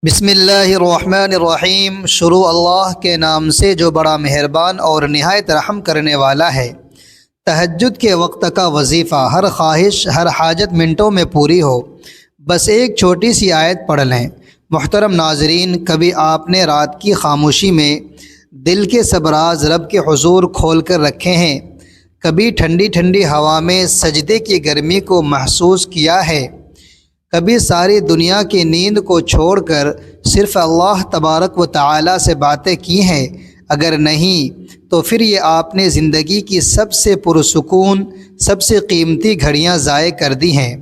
بسم اللہ الرحمن الرحیم۔ شروع اللہ کے نام سے جو بڑا مہربان اور نہایت رحم کرنے والا ہے۔ تہجد کے وقت کا وظیفہ، ہر خواہش ہر حاجت منٹوں میں پوری ہو، بس ایک چھوٹی سی آیت پڑھ لیں۔ محترم ناظرین، کبھی آپ نے رات کی خاموشی میں دل کے سب راز رب کے حضور کھول کر رکھے ہیں؟ کبھی ٹھنڈی ٹھنڈی ہوا میں سجدے کی گرمی کو محسوس کیا ہے؟ کبھی ساری دنیا کی نیند کو چھوڑ کر صرف اللہ تبارک و تعالی سے باتیں کی ہیں؟ اگر نہیں تو پھر یہ آپ نے زندگی کی سب سے پرسکون، سب سے قیمتی گھڑیاں ضائع کر دی ہیں۔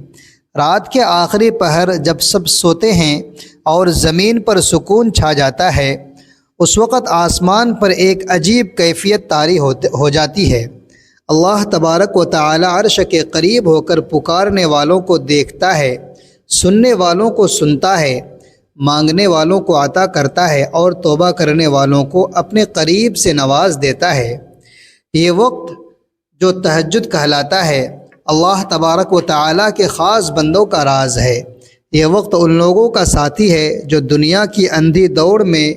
رات کے آخری پہر جب سب سوتے ہیں اور زمین پر سکون چھا جاتا ہے، اس وقت آسمان پر ایک عجیب کیفیت طاری ہو جاتی ہے۔ اللہ تبارک و تعالی عرش کے قریب ہو کر پکارنے والوں کو دیکھتا ہے، سننے والوں کو سنتا ہے، مانگنے والوں کو عطا کرتا ہے اور توبہ کرنے والوں کو اپنے قریب سے نواز دیتا ہے۔ یہ وقت جو تہجد کہلاتا ہے، اللہ تبارک و تعالی کے خاص بندوں کا راز ہے۔ یہ وقت ان لوگوں کا ساتھی ہے جو دنیا کی اندھی دوڑ میں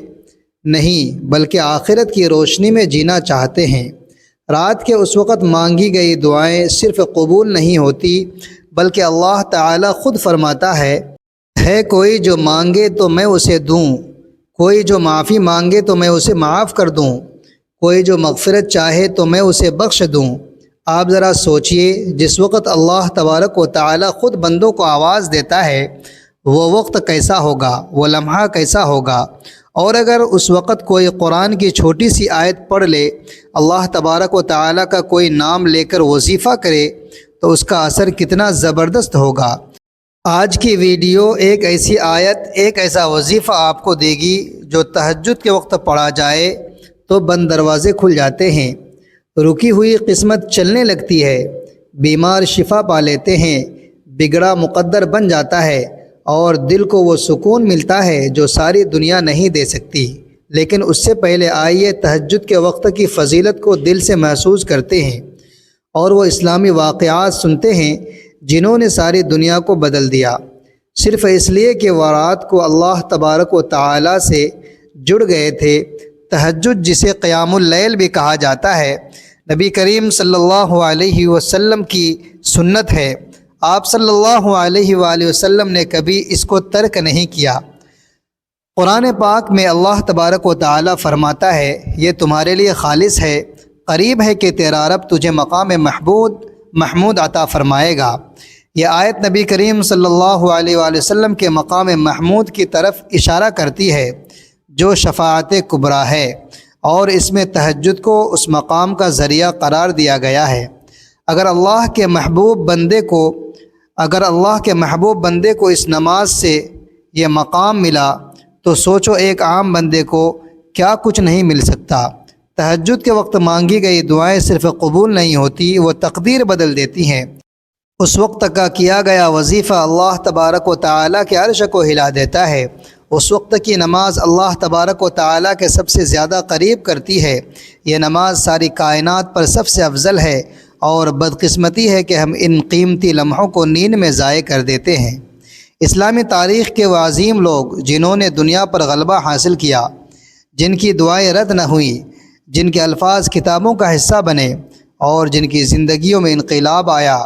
نہیں بلکہ آخرت کی روشنی میں جینا چاہتے ہیں۔ رات کے اس وقت مانگی گئی دعائیں صرف قبول نہیں ہوتی بلکہ اللہ تعالی خود فرماتا ہے کوئی جو مانگے تو میں اسے دوں، کوئی جو معافی مانگے تو میں اسے معاف کر دوں، کوئی جو مغفرت چاہے تو میں اسے بخش دوں۔ آپ ذرا سوچئے، جس وقت اللہ تبارک و تعالی خود بندوں کو آواز دیتا ہے، وہ وقت کیسا ہوگا، وہ لمحہ کیسا ہوگا؟ اور اگر اس وقت کوئی قرآن کی چھوٹی سی آیت پڑھ لے، اللہ تبارک و تعالی کا کوئی نام لے کر وظیفہ کرے تو اس کا اثر کتنا زبردست ہوگا۔ آج کی ویڈیو ایک ایسی آیت، ایک ایسا وظیفہ آپ کو دے گی جو تہجد کے وقت پڑھا جائے تو بند دروازے کھل جاتے ہیں، رکی ہوئی قسمت چلنے لگتی ہے، بیمار شفا پا لیتے ہیں، بگڑا مقدر بن جاتا ہے اور دل کو وہ سکون ملتا ہے جو ساری دنیا نہیں دے سکتی۔ لیکن اس سے پہلے آئیے تہجد کے وقت کی فضیلت کو دل سے محسوس کرتے ہیں اور وہ اسلامی واقعات سنتے ہیں جنہوں نے ساری دنیا کو بدل دیا، صرف اس لیے کہ وہ رات کو اللہ تبارک و تعالی سے جڑ گئے تھے۔ تہجد، جسے قیام اللیل بھی کہا جاتا ہے، نبی کریم صلی اللہ علیہ وسلم کی سنت ہے۔ آپ صلی اللہ علیہ وآلہ وسلم نے کبھی اس کو ترک نہیں کیا۔ قرآن پاک میں اللہ تبارک و تعالی فرماتا ہے، یہ تمہارے لیے خالص ہے، قریب ہے کہ تیرا رب تجھے مقام محمود عطا فرمائے گا۔ یہ آیت نبی کریم صلی اللہ علیہ وآلہ وسلم کے مقام محمود کی طرف اشارہ کرتی ہے جو شفاعت کبریٰ ہے، اور اس میں تہجد کو اس مقام کا ذریعہ قرار دیا گیا ہے۔ اگر اللہ کے محبوب بندے کو اس نماز سے یہ مقام ملا تو سوچو ایک عام بندے کو کیا کچھ نہیں مل سکتا۔ تہجد کے وقت مانگی گئی دعائیں صرف قبول نہیں ہوتی، وہ تقدیر بدل دیتی ہیں۔ اس وقت کا کیا گیا وظیفہ اللہ تبارک و تعالی کے عرش کو ہلا دیتا ہے۔ اس وقت کی نماز اللہ تبارک و تعالی کے سب سے زیادہ قریب کرتی ہے۔ یہ نماز ساری کائنات پر سب سے افضل ہے، اور بدقسمتی ہے کہ ہم ان قیمتی لمحوں کو نیند میں ضائع کر دیتے ہیں۔ اسلامی تاریخ کے وہ عظیم لوگ جنہوں نے دنیا پر غلبہ حاصل کیا، جن کی دعائیں رد نہ ہوئیں، جن کے الفاظ کتابوں کا حصہ بنے اور جن کی زندگیوں میں انقلاب آیا،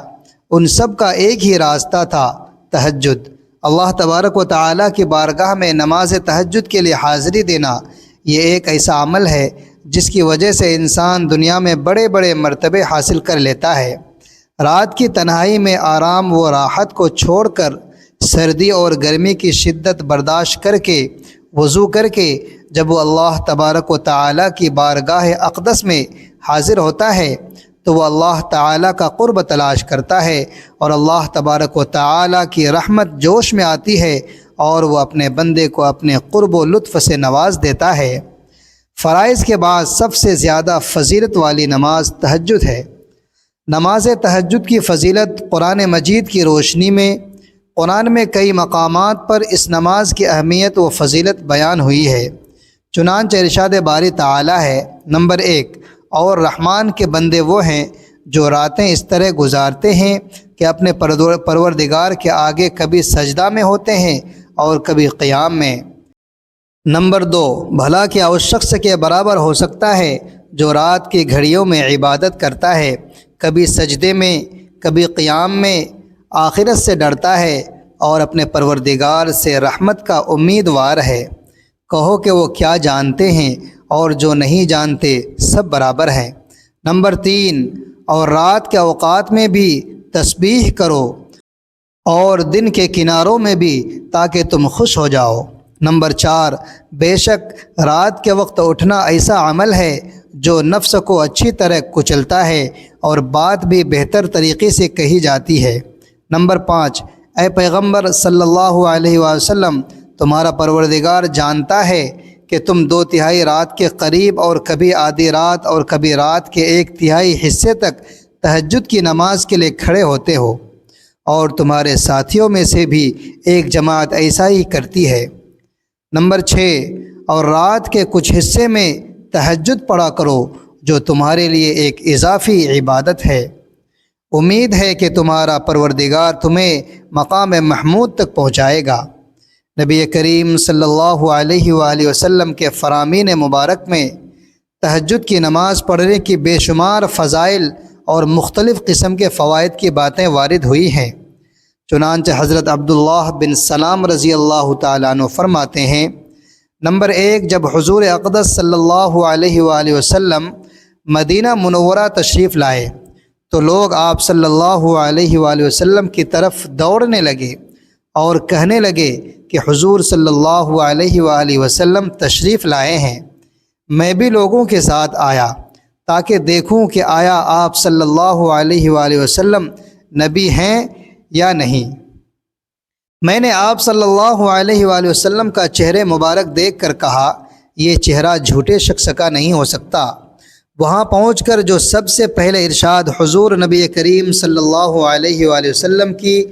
ان سب کا ایک ہی راستہ تھا، تہجد۔ اللہ تبارک و تعالی کی بارگاہ میں نماز تہجد کے لیے حاضری دینا، یہ ایک ایسا عمل ہے جس کی وجہ سے انسان دنیا میں بڑے بڑے مرتبے حاصل کر لیتا ہے۔ رات کی تنہائی میں آرام و راحت کو چھوڑ کر، سردی اور گرمی کی شدت برداشت کر کے، وضو کر کے جب وہ اللہ تبارک و تعالی کی بارگاہ اقدس میں حاضر ہوتا ہے تو وہ اللہ تعالی کا قرب تلاش کرتا ہے، اور اللہ تبارک و تعالی کی رحمت جوش میں آتی ہے اور وہ اپنے بندے کو اپنے قرب و لطف سے نواز دیتا ہے۔ فرائض کے بعد سب سے زیادہ فضیلت والی نماز تہجد ہے۔ نماز تہجد کی فضیلت قرآن مجید کی روشنی میں قرآن میں کئی مقامات پر اس نماز کی اہمیت و فضیلت بیان ہوئی ہے۔ چنانچہ ارشاد باری تعالی ہے، نمبر 1، اور رحمان کے بندے وہ ہیں جو راتیں اس طرح گزارتے ہیں کہ اپنے پروردگار کے آگے کبھی سجدہ میں ہوتے ہیں اور کبھی قیام میں۔ نمبر 2، بھلا کیا اس شخص کے برابر ہو سکتا ہے جو رات کی گھڑیوں میں عبادت کرتا ہے، کبھی سجدے میں کبھی قیام میں، آخرت سے ڈرتا ہے اور اپنے پروردگار سے رحمت کا امیدوار ہے؟ کہو کہ وہ کیا جانتے ہیں اور جو نہیں جانتے سب برابر ہیں۔ نمبر 3، اور رات کے اوقات میں بھی تسبیح کرو اور دن کے کناروں میں بھی، تاکہ تم خوش ہو جاؤ۔ نمبر 4، بے شک رات کے وقت اٹھنا ایسا عمل ہے جو نفس کو اچھی طرح کچلتا ہے اور بات بھی بہتر طریقے سے کہی جاتی ہے۔ نمبر 5، اے پیغمبر صلی اللہ علیہ وسلم، تمہارا پروردگار جانتا ہے کہ تم 2/3 رات کے قریب اور کبھی آدھی رات اور کبھی رات کے 1/3 حصے تک تہجد کی نماز کے لیے کھڑے ہوتے ہو، اور تمہارے ساتھیوں میں سے بھی ایک جماعت ایسا ہی کرتی ہے۔ نمبر 6، اور رات کے کچھ حصے میں تہجد پڑھا کرو، جو تمہارے لیے ایک اضافی عبادت ہے۔ امید ہے کہ تمہارا پروردگار تمہیں مقام محمود تک پہنچائے گا۔ نبی کریم صلی اللہ علیہ وآلہ وسلم کے فرامین مبارک میں تہجد کی نماز پڑھنے کی بے شمار فضائل اور مختلف قسم کے فوائد کی باتیں وارد ہوئی ہیں۔ چنانچہ حضرت عبداللہ بن سلام رضی اللہ تعالیٰ عنہ فرماتے ہیں، نمبر 1، جب حضور اقدس صلی اللہ علیہ وآلہ وسلم مدینہ منورہ تشریف لائے تو لوگ آپ صلی اللہ علیہ وآلہ وسلم کی طرف دوڑنے لگے اور کہنے لگے کہ حضور صلی اللہ علیہ وآلہ وسلم تشریف لائے ہیں۔ میں بھی لوگوں کے ساتھ آیا تاکہ دیکھوں کہ آیا آپ صلی اللہ علیہ وآلہ وسلم نبی ہیں یا نہیں۔ میں نے آپ صلی اللہ علیہ وآلہ وسلم کا چہرے مبارک دیکھ کر کہا، یہ چہرہ جھوٹے شخص کا نہیں ہو سکتا۔ وہاں پہنچ کر جو سب سے پہلے ارشاد حضور نبی کریم صلی اللہ علیہ وآلہ وسلم کی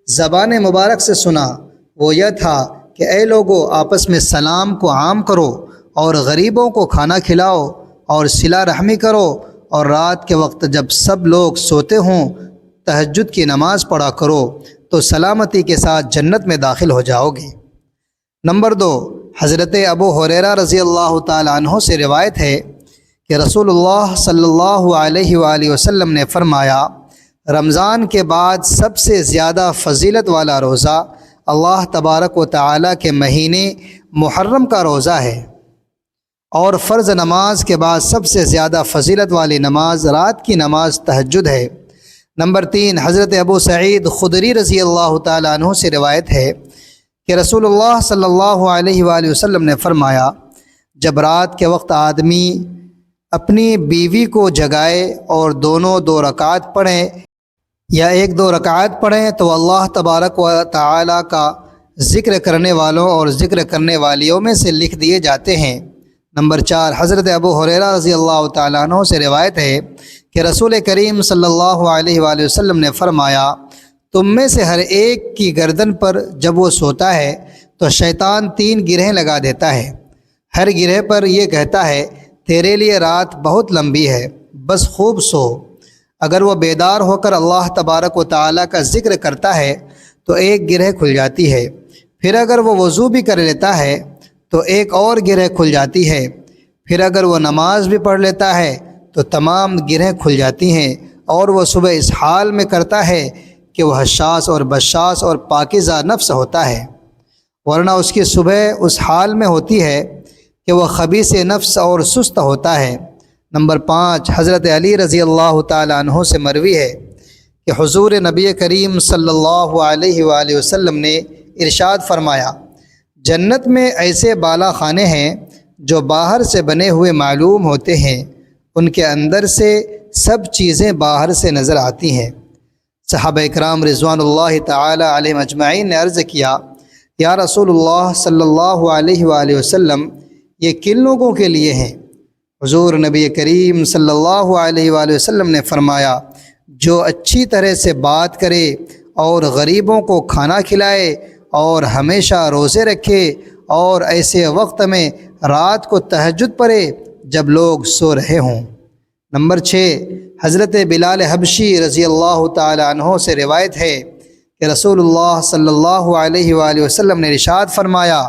زبان مبارک سے سنا وہ یہ تھا کہ اے لوگو، آپس میں سلام کو عام کرو اور غریبوں کو کھانا کھلاؤ اور صلہ رحمی کرو، اور رات کے وقت جب سب لوگ سوتے ہوں تہجد کی نماز پڑھا کرو تو سلامتی کے ساتھ جنت میں داخل ہو جاؤ گے۔ نمبر 2، حضرت ابو ہریرہ رضی اللہ تعالیٰ عنہ سے روایت ہے کہ رسول اللہ صلی اللہ علیہ وآلہ وسلم نے فرمایا، رمضان کے بعد سب سے زیادہ فضیلت والا روزہ اللہ تبارک و تعالیٰ کے مہینے محرم کا روزہ ہے، اور فرض نماز کے بعد سب سے زیادہ فضیلت والی نماز رات کی نماز تہجد ہے۔ نمبر 3، حضرت ابو سعید خدری رضی اللہ تعالیٰ عنہ سے روایت ہے کہ رسول اللہ صلی اللہ علیہ وآلہ وسلم نے فرمایا، جب رات کے وقت آدمی اپنی بیوی کو جگائے اور دونوں 2 رکعت پڑھیں یا 1-2 رکعت پڑھیں تو اللہ تبارک و تعالیٰ کا ذکر کرنے والوں اور ذکر کرنے والیوں میں سے لکھ دیے جاتے ہیں۔ نمبر 4، حضرت ابو ہریرہ رضی اللہ تعالیٰ عنہ سے روایت ہے کہ رسول کریم صلی اللہ علیہ وآلہ وسلم نے فرمایا، تم میں سے ہر ایک کی گردن پر جب وہ سوتا ہے تو شیطان 3 گرہیں لگا دیتا ہے، ہر گرہ پر یہ کہتا ہے، تیرے لیے رات بہت لمبی ہے، بس خوب سو۔ اگر وہ بیدار ہو کر اللہ تبارک و تعالیٰ کا ذکر کرتا ہے تو 1 گرہ کھل جاتی ہے، پھر اگر وہ وضو بھی کر لیتا ہے تو 1 اور گرہ کھل جاتی ہے، پھر اگر وہ نماز بھی پڑھ لیتا ہے تو تمام گرہیں کھل جاتی ہیں، اور وہ صبح اس حال میں کرتا ہے کہ وہ حشاس اور بشاس اور پاکیزہ نفس ہوتا ہے، ورنہ اس کی صبح اس حال میں ہوتی ہے کہ وہ خبیث نفس اور سست ہوتا ہے۔ نمبر 5، حضرت علی رضی اللہ تعالیٰ عنہ سے مروی ہے کہ حضور نبی کریم صلی اللہ علیہ وآلہ وسلم نے ارشاد فرمایا، جنت میں ایسے بالا خانے ہیں جو باہر سے بنے ہوئے معلوم ہوتے ہیں، ان کے اندر سے سب چیزیں باہر سے نظر آتی ہیں۔ صحابہ اکرام رضوان اللہ تعالی علیہم اجمعین نے عرض کیا، یا رسول اللہ صلی اللہ علیہ وآلہ وسلم، یہ کن لوگوں کے لیے ہیں؟ حضور نبی کریم صلی اللہ علیہ وآلہ وسلم نے فرمایا، جو اچھی طرح سے بات کرے اور غریبوں کو کھانا کھلائے اور ہمیشہ روزے رکھے اور ایسے وقت میں رات کو تہجد پڑھے جب لوگ سو رہے ہوں۔ نمبر 6، حضرت بلال حبشی رضی اللہ تعالی عنہ سے روایت ہے کہ رسول اللہ صلی اللہ علیہ وآلہ وسلم نے ارشاد فرمایا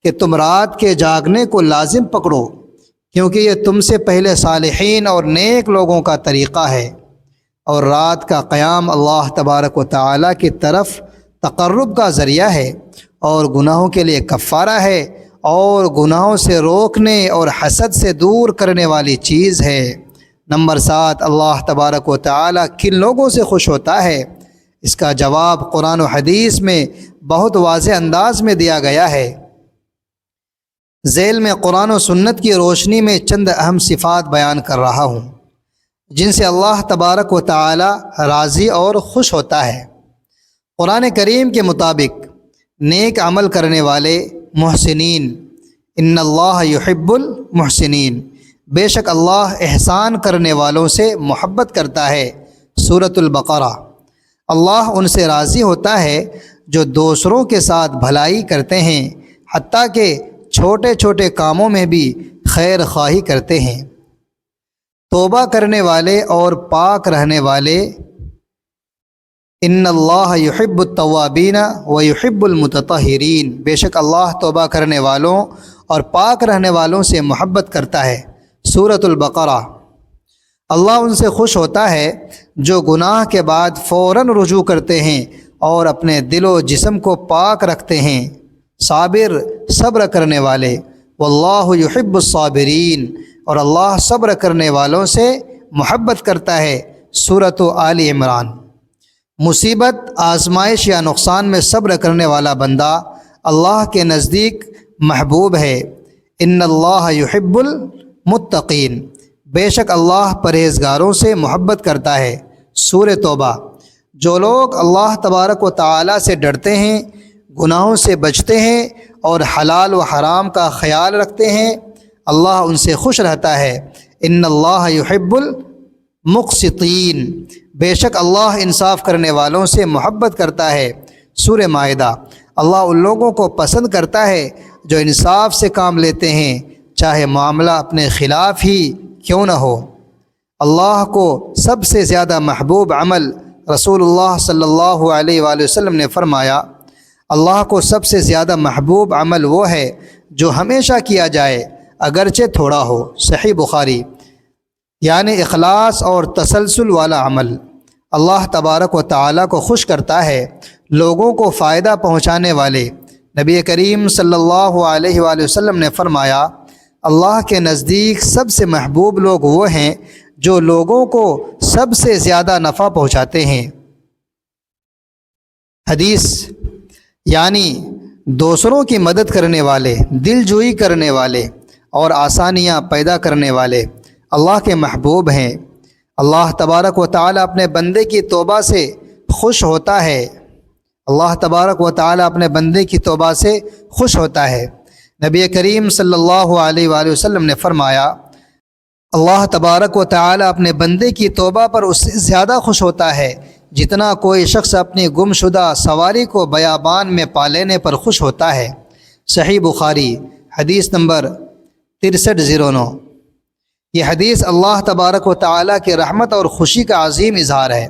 کہ تم رات کے جاگنے کو لازم پکڑو، کیونکہ یہ تم سے پہلے صالحین اور نیک لوگوں کا طریقہ ہے، اور رات کا قیام اللہ تبارک و تعالیٰ کی طرف تقرب کا ذریعہ ہے، اور گناہوں کے لیے کفارہ ہے، اور گناہوں سے روکنے اور حسد سے دور کرنے والی چیز ہے۔ نمبر 7، اللہ تبارک و تعالیٰ کن لوگوں سے خوش ہوتا ہے؟ اس کا جواب قرآن و حدیث میں بہت واضح انداز میں دیا گیا ہے۔ ذیل میں قرآن و سنت کی روشنی میں چند اہم صفات بیان کر رہا ہوں جن سے اللہ تبارک و تعالی راضی اور خوش ہوتا ہے۔ قرآن کریم کے مطابق نیک عمل کرنے والے محسنین، ان اللہ یحب المحسنین، بے شک اللہ احسان کرنے والوں سے محبت کرتا ہے۔ سورۃ البقرہ۔ اللہ ان سے راضی ہوتا ہے جو دوسروں کے ساتھ بھلائی کرتے ہیں، حتیٰ کہ چھوٹے چھوٹے کاموں میں بھی خیر خواہی کرتے ہیں۔ توبہ کرنے والے اور پاک رہنے والے، ان اللہ یحب التوابین و یحب المتطہرین، بے شک اللہ توبہ کرنے والوں اور پاک رہنے والوں سے محبت کرتا ہے۔ سورۃ البقرہ۔ اللہ ان سے خوش ہوتا ہے جو گناہ کے بعد فوراً رجوع کرتے ہیں اور اپنے دل و جسم کو پاک رکھتے ہیں۔ صبر کرنے والے، واللہ یحب الصابرین، اور اللہ صبر کرنے والوں سے محبت کرتا ہے۔ سورۃ آل عمران۔ مصیبت، آزمائش یا نقصان میں صبر کرنے والا بندہ اللہ کے نزدیک محبوب ہے۔ ان اللہ یحب المتقین، بے شک اللہ پرہیزگاروں سے محبت کرتا ہے۔ سورہ توبہ۔ جو لوگ اللہ تبارک و تعالی سے ڈرتے ہیں، گناہوں سے بچتے ہیں اور حلال و حرام کا خیال رکھتے ہیں، اللہ ان سے خوش رہتا ہے۔ ان اللہ یحب المقسطین، بے شک اللہ انصاف کرنے والوں سے محبت کرتا ہے۔ سورہ مائدہ۔ اللہ ان لوگوں کو پسند کرتا ہے جو انصاف سے کام لیتے ہیں، چاہے معاملہ اپنے خلاف ہی کیوں نہ ہو۔ اللہ کو سب سے زیادہ محبوب عمل، رسول اللہ صلی اللہ علیہ وآلہ وسلم نے فرمایا، اللہ کو سب سے زیادہ محبوب عمل وہ ہے جو ہمیشہ کیا جائے اگرچہ تھوڑا ہو۔ صحیح بخاری۔ یعنی اخلاص اور تسلسل والا عمل اللہ تبارک و تعالیٰ کو خوش کرتا ہے۔ لوگوں کو فائدہ پہنچانے والے، نبی کریم صلی اللہ علیہ وآلہ وسلم نے فرمایا، اللہ کے نزدیک سب سے محبوب لوگ وہ ہیں جو لوگوں کو سب سے زیادہ نفع پہنچاتے ہیں۔ حدیث۔ یعنی دوسروں کی مدد کرنے والے، دل جوئی کرنے والے اور آسانیاں پیدا کرنے والے اللہ کے محبوب ہیں۔ اللہ تبارک و تعالیٰ اپنے بندے کی توبہ سے خوش ہوتا ہے۔ اللہ تبارک و تعالیٰ اپنے بندے کی توبہ سے خوش ہوتا ہے۔ نبی کریم صلی اللہ علیہ وآلہ وسلم نے فرمایا، اللہ تبارک و تعالیٰ اپنے بندے کی توبہ پر اس سے زیادہ خوش ہوتا ہے جتنا کوئی شخص اپنی گم شدہ سواری کو بیابان میں پا لینے پر خوش ہوتا ہے۔ صحیح بخاری۔ حدیث نمبر 6309۔ یہ حدیث اللہ تبارک و تعالیٰ کی رحمت اور خوشی کا عظیم اظہار ہے۔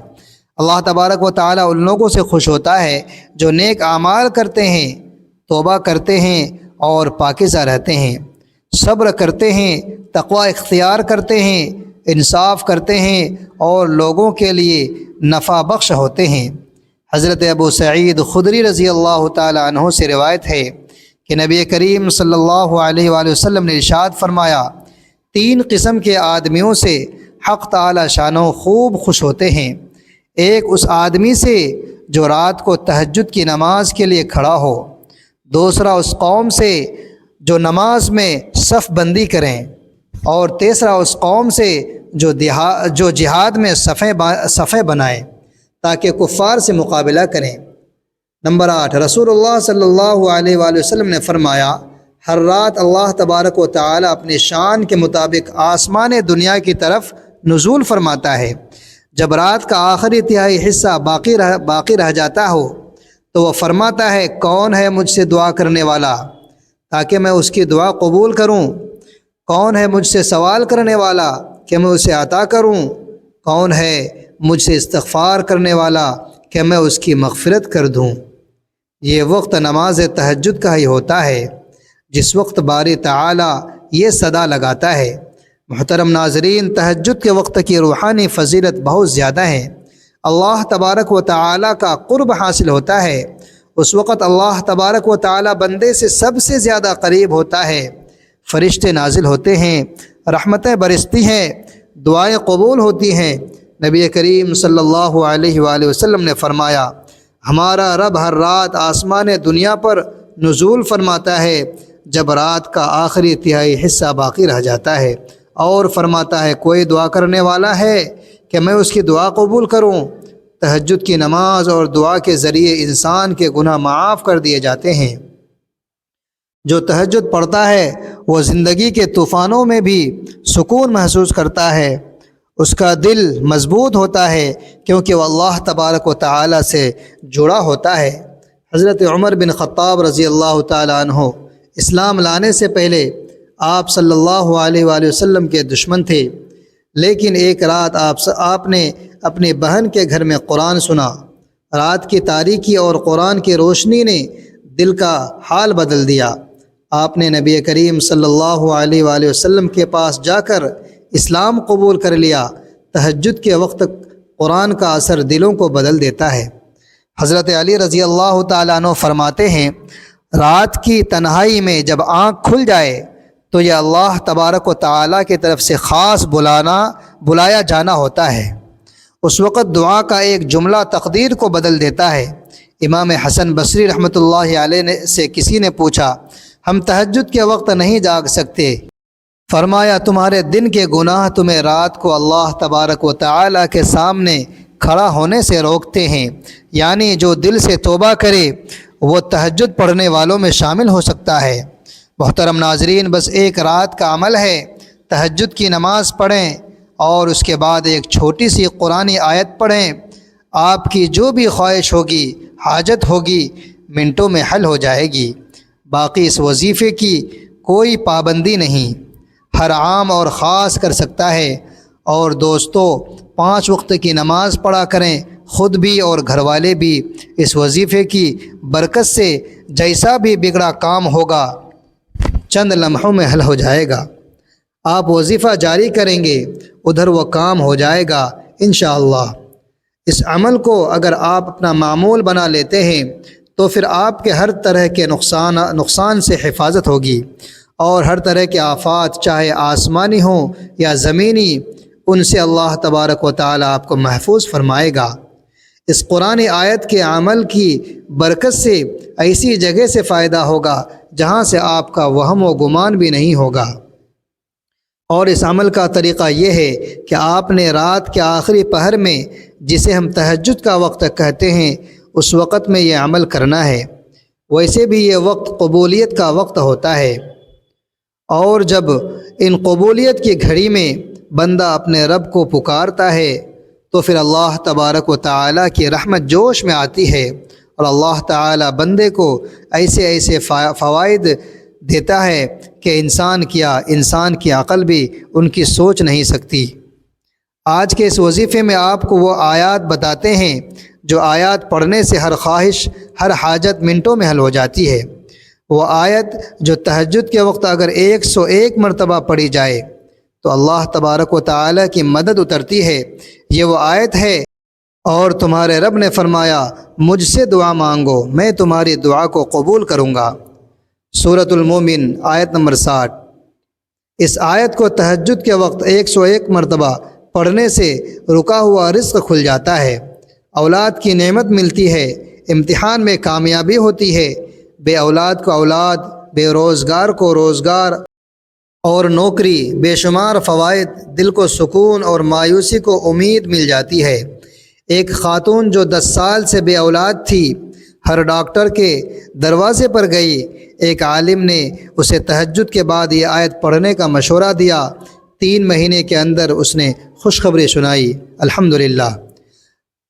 اللہ تبارک و تعالیٰ ان لوگوں سے خوش ہوتا ہے جو نیک اعمال کرتے ہیں، توبہ کرتے ہیں اور پاکیزہ رہتے ہیں، صبر کرتے ہیں، تقوی اختیار کرتے ہیں، انصاف کرتے ہیں اور لوگوں کے لیے نفع بخش ہوتے ہیں۔ حضرت ابو سعید خدری رضی اللہ تعالی عنہ سے روایت ہے کہ نبی کریم صلی اللہ علیہ وآلہ وسلم نے ارشاد فرمایا، 3 قسم کے آدمیوں سے حق تعالی شانہ خوب خوش ہوتے ہیں۔ ایک اس آدمی سے جو رات کو تہجد کی نماز کے لیے کھڑا ہو، دوسرا اس قوم سے جو نماز میں صف بندی کریں، اور تیسرا اس قوم سے جو جہاد میں صفیں بنائیں تاکہ کفار سے مقابلہ کریں۔ نمبر 8، رسول اللہ صلی اللہ علیہ وآلہ وسلم نے فرمایا، ہر رات اللہ تبارک و تعالی اپنی شان کے مطابق آسمان دنیا کی طرف نزول فرماتا ہے۔ جب رات کا آخری تہائی حصہ باقی رہ جاتا ہو تو وہ فرماتا ہے، کون ہے مجھ سے دعا کرنے والا تاکہ میں اس کی دعا قبول کروں؟ کون ہے مجھ سے سوال کرنے والا کہ میں اسے عطا کروں؟ کون ہے مجھ سے استغفار کرنے والا کہ میں اس کی مغفرت کر دوں؟ یہ وقت نماز تہجد کا ہی ہوتا ہے۔ جس وقت باری تعالی یہ صدا لگاتا ہے۔ محترم ناظرین، تہجد کے وقت کی روحانی فضیلت بہت زیادہ ہے۔ اللہ تبارک و تعالی کا قرب حاصل ہوتا ہے۔ اس وقت اللہ تبارک و تعالی بندے سے سب سے زیادہ قریب ہوتا ہے۔ فرشتے نازل ہوتے ہیں، رحمتیں برستی ہیں، دعائیں قبول ہوتی ہیں۔ نبی کریم صلی اللہ علیہ وآلہ وسلم نے فرمایا، ہمارا رب ہر رات آسمان دنیا پر نزول فرماتا ہے جب رات کا آخری تہائی حصہ باقی رہ جاتا ہے، اور فرماتا ہے کوئی دعا کرنے والا ہے کہ میں اس کی دعا قبول کروں۔ تہجد کی نماز اور دعا کے ذریعے انسان کے گناہ معاف کر دیے جاتے ہیں۔ جو تہجد پڑھتا ہے وہ زندگی کے طوفانوں میں بھی سکون محسوس کرتا ہے، اس کا دل مضبوط ہوتا ہے کیونکہ وہ اللہ تبارک و تعالی سے جڑا ہوتا ہے۔ حضرت عمر بن خطاب رضی اللہ تعالیٰ عنہ اسلام لانے سے پہلے آپ صلی اللہ علیہ وآلہ وسلم کے دشمن تھے، لیکن ایک رات آپ نے اپنی بہن کے گھر میں قرآن سنا۔ رات کی تاریکی اور قرآن کی روشنی نے دل کا حال بدل دیا۔ آپ نے نبی کریم صلی اللہ علیہ وآلہ وسلم کے پاس جا کر اسلام قبول کر لیا۔ تہجد کے وقت قرآن کا اثر دلوں کو بدل دیتا ہے۔ حضرت علی رضی اللہ تعالیٰ عنہ فرماتے ہیں، رات کی تنہائی میں جب آنکھ کھل جائے تو یہ اللہ تبارک و تعالیٰ کی طرف سے خاص بلایا جانا ہوتا ہے۔ اس وقت دعا کا ایک جملہ تقدیر کو بدل دیتا ہے۔ امام حسن بصری رحمۃ اللہ علیہ سے کسی نے پوچھا، ہم تہجد کے وقت نہیں جاگ سکتے؟ فرمایا، تمہارے دن کے گناہ تمہیں رات کو اللہ تبارک و تعالیٰ کے سامنے کھڑا ہونے سے روکتے ہیں، یعنی جو دل سے توبہ کرے وہ تہجد پڑھنے والوں میں شامل ہو سکتا ہے۔ محترم ناظرین، بس ایک رات کا عمل ہے، تہجد کی نماز پڑھیں اور اس کے بعد ایک چھوٹی سی قرآنی آیت پڑھیں، آپ کی جو بھی خواہش ہوگی، حاجت ہوگی، منٹوں میں حل ہو جائے گی۔ باقی اس وظیفے کی کوئی پابندی نہیں، ہر عام اور خاص کر سکتا ہے۔ اور دوستو، 5 وقت کی نماز پڑھا کریں، خود بھی اور گھر والے بھی۔ اس وظیفے کی برکت سے جیسا بھی بگڑا کام ہوگا چند لمحوں میں حل ہو جائے گا۔ آپ وظیفہ جاری کریں گے، ادھر وہ کام ہو جائے گا انشاءاللہ۔ اس عمل کو اگر آپ اپنا معمول بنا لیتے ہیں تو پھر آپ کے ہر طرح کے نقصان سے حفاظت ہوگی، اور ہر طرح کے آفات چاہے آسمانی ہوں یا زمینی، ان سے اللہ تبارک و تعالی آپ کو محفوظ فرمائے گا۔ اس قرآن آیت کے عمل کی برکت سے ایسی جگہ سے فائدہ ہوگا جہاں سے آپ کا وہم و گمان بھی نہیں ہوگا۔ اور اس عمل کا طریقہ یہ ہے کہ آپ نے رات کے آخری پہر میں، جسے ہم تہجد کا وقت کہتے ہیں، اس وقت میں یہ عمل کرنا ہے۔ ویسے بھی یہ وقت قبولیت کا وقت ہوتا ہے، اور جب ان قبولیت کی گھڑی میں بندہ اپنے رب کو پکارتا ہے تو پھر اللہ تبارک و تعالیٰ کی رحمت جوش میں آتی ہے، اور اللہ تعالیٰ بندے کو ایسے فوائد دیتا ہے کہ انسان کی عقل بھی ان کی سوچ نہیں سکتی۔ آج کے اس وظیفے میں آپ کو وہ آیات بتاتے ہیں جو آیات پڑھنے سے ہر خواہش، ہر حاجت منٹوں میں حل ہو جاتی ہے۔ وہ آیت جو تہجد کے وقت اگر 101 مرتبہ پڑھی جائے تو اللہ تبارک و تعالیٰ کی مدد اترتی ہے۔ یہ وہ آیت ہے، اور تمہارے رب نے فرمایا، مجھ سے دعا مانگو، میں تمہاری دعا کو قبول کروں گا۔ سورۃ المومن آیت نمبر 60۔ اس آیت کو تہجد کے وقت 101 مرتبہ پڑھنے سے رکا ہوا رزق کھل جاتا ہے، اولاد کی نعمت ملتی ہے، امتحان میں کامیابی ہوتی ہے، بے اولاد کو اولاد، بے روزگار کو روزگار اور نوکری، بے شمار فوائد، دل کو سکون اور مایوسی کو امید مل جاتی ہے۔ ایک خاتون جو 10 سال سے بے اولاد تھی، ہر ڈاکٹر کے دروازے پر گئی، ایک عالم نے اسے تہجد کے بعد یہ آیت پڑھنے کا مشورہ دیا۔ 3 مہینے کے اندر اس نے خوشخبری سنائی، الحمدللہ۔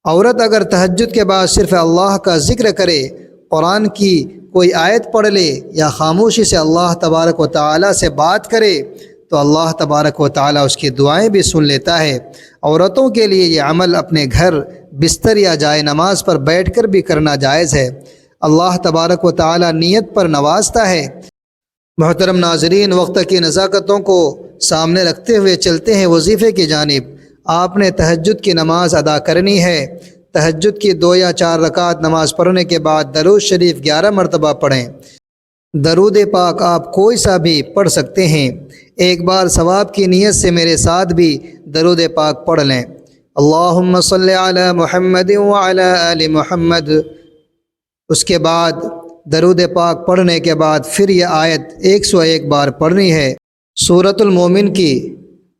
عورت اگر تہجد کے بعد صرف اللہ کا ذکر کرے، قرآن کی کوئی آیت پڑھ لے یا خاموشی سے اللہ تبارک و تعالیٰ سے بات کرے تو اللہ تبارک و تعالیٰ اس کی دعائیں بھی سن لیتا ہے۔ عورتوں کے لیے یہ عمل اپنے گھر، بستر یا جائے نماز پر بیٹھ کر بھی کرنا جائز ہے۔ اللہ تبارک و تعالیٰ نیت پر نوازتا ہے۔ محترم ناظرین، وقت کی نزاکتوں کو سامنے رکھتے ہوئے چلتے ہیں وظیفے کی جانب۔ آپ نے تہجد کی نماز ادا کرنی ہے۔ تہجد کی 2 یا 4 رکعت نماز پڑھنے کے بعد درود شریف 11 مرتبہ پڑھیں۔ درود پاک آپ کوئی سا بھی پڑھ سکتے ہیں۔ ایک بار ثواب کی نیت سے میرے ساتھ بھی درود پاک پڑھ لیں۔ اللہم صلی علی محمد وعلی آل محمد۔ اس کے بعد درود پاک پڑھنے کے بعد پھر یہ آیت 101 بار پڑھنی ہے۔ سورۃ المومن کی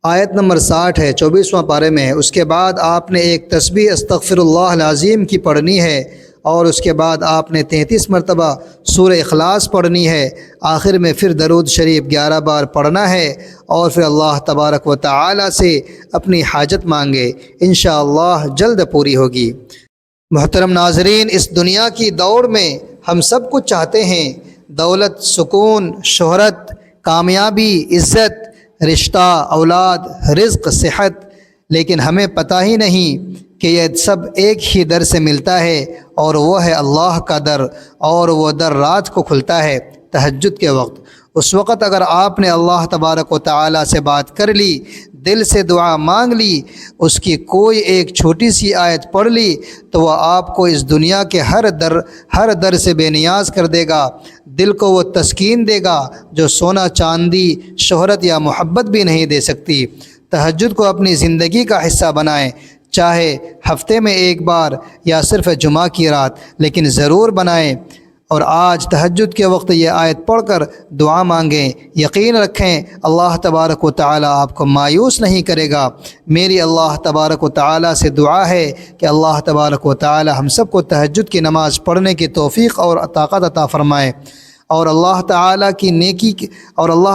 آیت نمبر 60 ہے، 24واں پارے میں ہے۔ اس کے بعد آپ نے ایک تسبیح استغفر اللہ العظیم کی پڑھنی ہے، اور اس کے بعد آپ نے 33 مرتبہ سورہ اخلاص پڑھنی ہے۔ آخر میں پھر درود شریف 11 بار پڑھنا ہے، اور پھر اللہ تبارک و تعالی سے اپنی حاجت مانگے، انشاءاللہ جلد پوری ہوگی۔ محترم ناظرین، اس دنیا کی دوڑ میں ہم سب کچھ چاہتے ہیں، دولت، سکون، شہرت، کامیابی، عزت، رشتہ، اولاد، رزق، صحت، لیکن ہمیں پتہ ہی نہیں کہ یہ سب ایک ہی در سے ملتا ہے، اور وہ ہے اللہ کا در، اور وہ در رات کو کھلتا ہے، تہجد کے وقت۔ اس وقت اگر آپ نے اللہ تبارک و تعالی سے بات کر لی، دل سے دعا مانگ لی، اس کی کوئی ایک چھوٹی سی آیت پڑھ لی، تو وہ آپ کو اس دنیا کے ہر در سے بے نیاز کر دے گا۔ دل کو وہ تسکین دے گا جو سونا، چاندی، شہرت یا محبت بھی نہیں دے سکتی۔ تہجد کو اپنی زندگی کا حصہ بنائیں، چاہے ہفتے میں 1 بار یا صرف جمعہ کی رات، لیکن ضرور بنائیں۔ اور آج تہجد کے وقت یہ آیت پڑھ کر دعا مانگیں، یقین رکھیں اللہ تبارک و تعالی آپ کو مایوس نہیں کرے گا۔ میری اللہ تبارک و تعالی سے دعا ہے کہ اللہ تبارک و تعالی ہم سب کو تہجد کی نماز پڑھنے کی توفیق اور طاقت عطا فرمائے، اور اللہ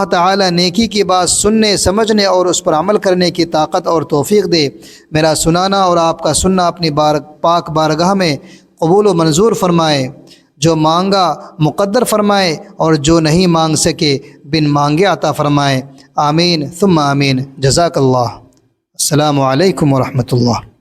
تعالی نیکی کی بات سننے، سمجھنے اور اس پر عمل کرنے کی طاقت اور توفیق دے۔ میرا سنانا اور آپ کا سننا اپنی پاک بارگاہ میں قبول و منظور فرمائے۔ جو مانگا مقدر فرمائے، اور جو نہیں مانگ سکے بن مانگے عطا فرمائے۔ آمین ثم آمین۔ جزاک اللہ۔ السلام علیکم ورحمۃ اللہ۔